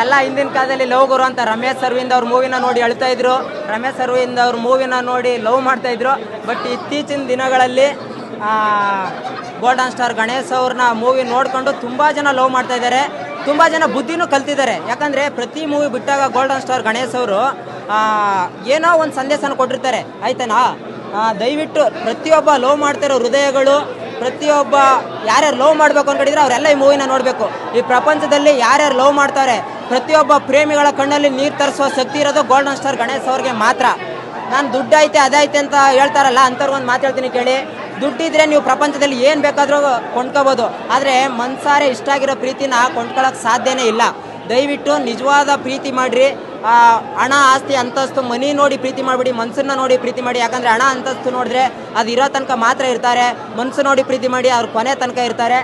ಎಲ್ಲ ಹಿಂದಿನ ಕಾಲದಲ್ಲಿ ಲವ್ ಗುರು ಅಂತ ರಮೇಶ್ ಅರವಿಂದ್ ಅವ್ರ ಮೂವಿನ ನೋಡಿ ಅಳ್ತಾ ಇದ್ರು. ರಮೇಶ್ ಅರವಿಂದ್ ಅವ್ರ ಮೂವಿನ ನೋಡಿ ಲವ್ ಮಾಡ್ತಾ ಇದ್ರು. ಬಟ್ ಇತ್ತೀಚಿನ ದಿನಗಳಲ್ಲಿ ಗೋಲ್ಡನ್ ಸ್ಟಾರ್ ಗಣೇಶ್ ಅವ್ರನ್ನ ಮೂವಿ ನೋಡಿಕೊಂಡು ತುಂಬ ಜನ ಲವ್ ಮಾಡ್ತಾ ಇದ್ದಾರೆ. ತುಂಬ ಜನ ಬುದ್ಧಿನೂ ಕಲ್ತಿದ್ದಾರೆ. ಯಾಕಂದರೆ ಪ್ರತಿ ಮೂವಿ ಬಿಟ್ಟಾಗ ಗೋಲ್ಡನ್ ಸ್ಟಾರ್ ಗಣೇಶ್ ಅವರು ಏನೋ ಒಂದು ಸಂದೇಶನ ಕೊಟ್ಟಿರ್ತಾರೆ, ಆಯ್ತಾನಾ. ದಯವಿಟ್ಟು ಪ್ರತಿಯೊಬ್ಬ ಲವ್ ಮಾಡ್ತಿರೋ ಹೃದಯಗಳು, ಪ್ರತಿಯೊಬ್ಬ ಯಾರ್ಯಾರು ಲವ್ ಮಾಡಬೇಕು ಅಂದ್ಕೊಂಡಿದ್ರೆ ಅವರೆಲ್ಲ ಈ ಮೂವಿನ ನೋಡಬೇಕು. ಈ ಪ್ರಪಂಚದಲ್ಲಿ ಯಾರ್ಯಾರು ಲವ್ ಮಾಡ್ತಾರೆ, ಪ್ರತಿಯೊಬ್ಬ ಪ್ರೇಮಿಗಳ ಕಣ್ಣಲ್ಲಿ ನೀರು ತರಿಸುವ ಶಕ್ತಿ ಇರೋದು ಗೋಲ್ಡನ್ ಸ್ಟಾರ್ ಗಣೇಶ್ ಅವ್ರಿಗೆ ಮಾತ್ರ. ನಾನು ದುಡ್ಡು ಐತೆ ಅದೈತೆ ಅಂತ ಹೇಳ್ತಾರಲ್ಲ, ಅಂಥವ್ರಿಗೊಂದು ಮಾತು ಹೇಳ್ತೀನಿ ಕೇಳಿ. ದುಡ್ಡಿದ್ರೆ ನೀವು ಪ್ರಪಂಚದಲ್ಲಿ ಏನು ಬೇಕಾದರೂ ಕೊಂಡ್ಕೋಬೋದು, ಆದರೆ ಮನ್ಸಾರೆ ಇಷ್ಟ ಆಗಿರೋ ಪ್ರೀತಿನ ಕೊಂಡ್ಕೊಳ್ಳೋಕೆ ಸಾಧ್ಯನೇ ಇಲ್ಲ. ದಯವಿಟ್ಟು ನಿಜವಾದ ಪ್ರೀತಿ ಮಾಡಿರಿ. ಹಣ ಆಸ್ತಿ ಅಂತಸ್ತು ಮನಿ ನೋಡಿ ಪ್ರೀತಿ ಮಾಡಿಬಿಡಿ, ಮನ್ಸನ್ನ ನೋಡಿ ಪ್ರೀತಿ ಮಾಡಿ. ಯಾಕಂದರೆ ಹಣ ಅಂತಸ್ತು ನೋಡಿದ್ರೆ ಅದು ಇರೋ ತನಕ ಮಾತ್ರ ಇರ್ತಾರೆ. ಮನಸ್ಸು ನೋಡಿ ಪ್ರೀತಿ ಮಾಡಿ, ಅವ್ರು ಕೊನೆ ತನಕ ಇರ್ತಾರೆ.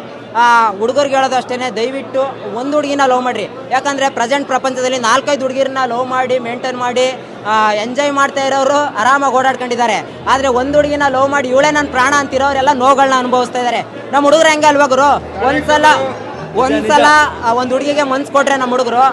ಹುಡುಗರಿಗೆ ಹೇಳೋದು ಅಷ್ಟೇ, ದಯವಿಟ್ಟು ಒಂದು ಹುಡುಗಿನ ಲವ್ ಮಾಡಿರಿ. ಯಾಕಂದರೆ ಪ್ರೆಸೆಂಟ್ ಪ್ರಪಂಚದಲ್ಲಿ 4-5 ಹುಡುಗಿರನ್ನ ಲವ್ ಮಾಡಿ ಮೇಂಟೈನ್ ಮಾಡಿ ಎಂಜಾಯ್ ಮಾಡ್ತಾ ಇರೋರು ಆರಾಮಾಗಿ ಓಡಾಡ್ಕೊಂಡಿದ್ದಾರೆ. ಆದರೆ ಒಂದು ಹುಡುಗಿನ ಲವ್ ಮಾಡಿ ಇವಳೇ ನನ್ನ ಪ್ರಾಣ ಅಂತಿರೋರೆಲ್ಲ ನೋವುಗಳನ್ನ ಅನುಭವಿಸ್ತಾ ಇದ್ದಾರೆ. ನಮ್ಮ ಹುಡುಗರು ಹೆಂಗೆ ಅಲ್ವಾ ಗುರು? ಒಂದ್ಸಲ ಒಂದು ಹುಡುಗಿಗೆ ಮನ್ಸು ಕೊಟ್ರೆ ನಮ್ಮ ಹುಡುಗರು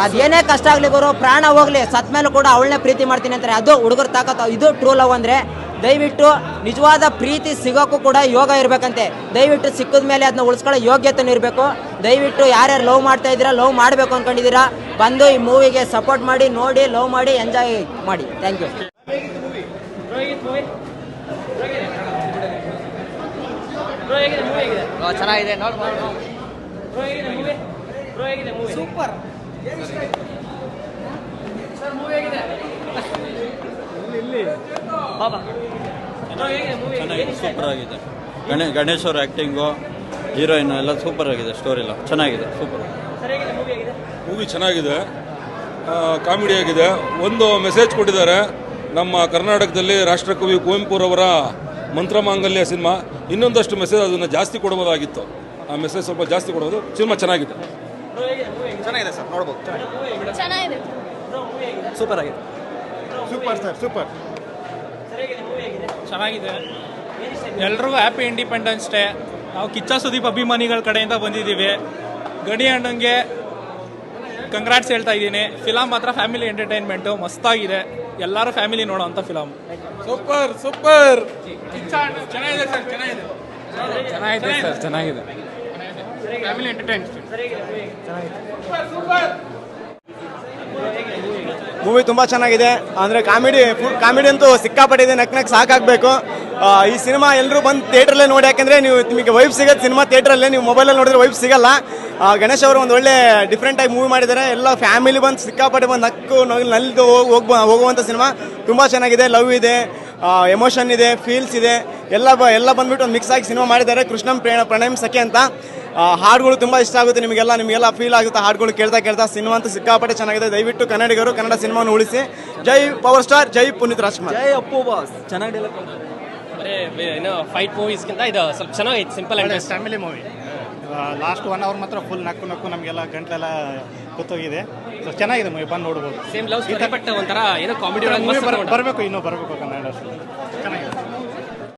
ಅದೇನೇ ಕಷ್ಟ ಆಗಲಿ ಗುರು, ಪ್ರಾಣ ಹೋಗ್ಲಿ, ಸತ್ ಮೇಲೆ ಕೂಡ ಅವಳನ್ನೇ ಪ್ರೀತಿ ಮಾಡ್ತೀನಿ ಅಂತಾರೆ. ಅದು ಹುಡುಗರು ತಾಕತ್ತು. ಇದು ಟ್ರೂ ಲವ್ ಅಂದರೆ. ದಯವಿಟ್ಟು ನಿಜವಾದ ಪ್ರೀತಿ ಸಿಗೋಕ್ಕೂ ಕೂಡ ಯೋಗ ಇರಬೇಕಂತೆ. ದಯವಿಟ್ಟು ಸಿಕ್ಕಿದ ಮೇಲೆ ಅದನ್ನ ಉಳಿಸ್ಕೊಳ್ಳೋ ಯೋಗ್ಯತೆನೂ ಇರಬೇಕು. ದಯವಿಟ್ಟು ಯಾರ್ಯಾರು ಲವ್ ಮಾಡ್ತಾ ಇದ್ದೀರಾ, ಲವ್ ಮಾಡಬೇಕು ಅಂದ್ಕೊಂಡಿದ್ದೀರಾ, ಬಂದು ಈ ಮೂವಿಗೆ ಸಪೋರ್ಟ್ ಮಾಡಿ, ನೋಡಿ, ಲವ್ ಮಾಡಿ, ಎಂಜಾಯ್ ಮಾಡಿ. Thank you. ಚೆನ್ನಾಗಿದೆ, ಸೂಪರ್. ಸೂಪರ್ ಆಗಿದೆ. ಗಣೇಶ್ ಅವ್ರ ಆ್ಯಕ್ಟಿಂಗು, ಹೀರೋಯಿನ್ ಎಲ್ಲ ಸೂಪರ್ ಆಗಿದೆ. ಸ್ಟೋರಿ ಎಲ್ಲ ಚೆನ್ನಾಗಿದೆ, ಸೂಪರ್. ಮೂವಿ ಚೆನ್ನಾಗಿದೆ, ಕಾಮಿಡಿ ಆಗಿದೆ. ಒಂದು ಮೆಸೇಜ್ ಕೊಟ್ಟಿದ್ದಾರೆ. ನಮ್ಮ ಕರ್ನಾಟಕದಲ್ಲಿ ರಾಷ್ಟ್ರಕವಿ ಕುವೆಂಪುರವರ ಮಂತ್ರಮಾಂಗಲ್ಯ ಸಿನಿಮಾ ಇನ್ನೊಂದಷ್ಟು ಮೆಸೇಜ್ ಅದನ್ನು ಜಾಸ್ತಿ ಕೊಡಬಹುದಾಗಿತ್ತು. ಆ ಮೆಸೇಜ್ ಸ್ವಲ್ಪ ಜಾಸ್ತಿ ಕೊಡೋದು. ಸಿನಿಮಾ ಚೆನ್ನಾಗಿದೆ. ಚೆನ್ನಾಗಿದೆ ಸರ್, ನೋಡ್ಬೋದು. ಚೆನ್ನಾಗಿದೆ, ಸೂಪರ್ ಆಗಿದೆ. Super sir, super. ಚೆನ್ನಾಗಿದೆ. ಎಲ್ರಿಗೂ ಹ್ಯಾಪಿ ಇಂಡಿಪೆಂಡೆನ್ಸ್ ಡೇ. ನಾವು ಕಿಚ್ಚ ಸುದೀಪ್ ಅಭಿಮಾನಿಗಳ ಕಡೆಯಿಂದ ಬಂದಿದ್ದೀವಿ. ಗಣಿ ಅಣ್ಣಂಗೆ ಕಂಗ್ರಾಟ್ಸ್ ಹೇಳ್ತಾ ಇದ್ದೀನಿ. ಫಿಲಮ್ ಮಾತ್ರ ಫ್ಯಾಮಿಲಿ ಎಂಟರ್ಟೈನ್ಮೆಂಟು ಮಸ್ತಾಗಿದೆ. ಎಲ್ಲರೂ ಫ್ಯಾಮಿಲಿ ನೋಡೋ ಅಂಥ ಫಿಲಮ್. Super super. ಚೆನ್ನಾಗಿದೆ ಸರ್, ಚೆನ್ನಾಗಿದೆ ಸರ್, ಚೆನ್ನಾಗಿದೆ. ಫ್ಯಾಮಿಲಿ ಎಂಟರ್ಟೈನ್ಮೆಂಟ್ ಮೂವಿ ತುಂಬ ಚೆನ್ನಾಗಿದೆ. ಅಂದರೆ ಕಾಮಿಡಿ ಅಂತೂ ಸಿಕ್ಕಾಪಟ್ಟಿದೆ. ನಕ್ ಸಾಕಾಗಬೇಕು. ಈ ಸಿನಿಮಾ ಎಲ್ಲರೂ ಬಂದು ಥಿಯೇಟ್ರಲ್ಲೇ ನೋಡಿ. ಯಾಕೆಂದರೆ ನಿಮಗೆ ವೈಬ್ ಸಿಗೋದು ಸಿನಿಮಾ ಥಿಯೇಟ್ರಲ್ಲೇ. ನೀವು ಮೊಬೈಲಲ್ಲಿ ನೋಡಿದ್ರೆ ವೈಬ್ ಸಿಗಲ್ಲ. ಗಣೇಶ್ ಅವರು ಒಂದು ಒಳ್ಳೆ ಡಿಫ್ರೆಂಟ್ ಆಗಿ ಮೂವಿ ಮಾಡಿದ್ದಾರೆ. ಎಲ್ಲ ಫ್ಯಾಮಿಲಿ ಬಂದು ಸಿಕ್ಕಾಪಟ್ಟೆ ಬಂದು ನಲ್ದು ಹೋಗುವಂಥ ಸಿನಿಮಾ. ತುಂಬ ಚೆನ್ನಾಗಿದೆ. ಲವ್ ಇದೆ, ಎಮೋಷನ್ ಇದೆ, ಫೀಲ್ಸ್ ಇದೆ, ಎಲ್ಲ ಬಂದ್ಬಿಟ್ಟು ಒಂದು ಮಿಕ್ಸ್ ಆಗಿ ಸಿನಿಮಾ ಮಾಡಿದ್ದಾರೆ. ಕೃಷ್ಣಂ ಪ್ರಣಯಂ ಸಖಿ ಅಂತ. ಹಾಡುಗಳು ತುಂಬ ಇಷ್ಟ ಆಗುತ್ತೆ ನಿಮಗೆಲ್ಲ ಫೀಲ್ ಆಗುತ್ತೆ. ಹಾಡುಗಳು ಕೇಳ್ತಾ ಸಿನಿಮಾ ಅಂತೂ ಸಿಕ್ಕಾಪಟ್ಟೆ ಚೆನ್ನಾಗಿದೆ. ದಯವಿಟ್ಟು ಕನ್ನಡಿಗರು ಕನ್ನಡ ಸಿನಿಮಾವನ್ನು ಉಳಿಸಿ. ಜೈ ಪವರ್ ಸ್ಟಾರ್, ಜೈ ಪುನೀತ್ ರಾಜ್ಕುಮಾರ್, ಜೈ ಅಪ್ಪು ಬಾಸ್. ಚೆನ್ನಾಗಿ ಫೈಟ್ ಮೂವೀಸ್ಗಿಂತ ಇದು ಸ್ವಲ್ಪ ಚೆನ್ನಾಗೈತೆ. Simple and family movie. Last 1 hour ಮಾತ್ರ ಫುಲ್ ನಕ್ಕು ನಮಗೆಲ್ಲ ಗಂಟಲೆಲ್ಲ ಗೊತ್ತೋಗಿದೆ. ಚೆನ್ನಾಗಿದೆ ಮೂವಿ, ಬಂದು ನೋಡ್ಬೋದು. ಸೇಮ್ ಲವ್ ಸ್ಟೋರಿ ಬಟ್ ಒಂಥರ ಏನೋ ಕಾಮಿಡಿ ಬರಬೇಕು, ಇನ್ನೂ ಬರಬೇಕು ಕನ್ನಡ. ಚೆನ್ನಾಗಿದೆ.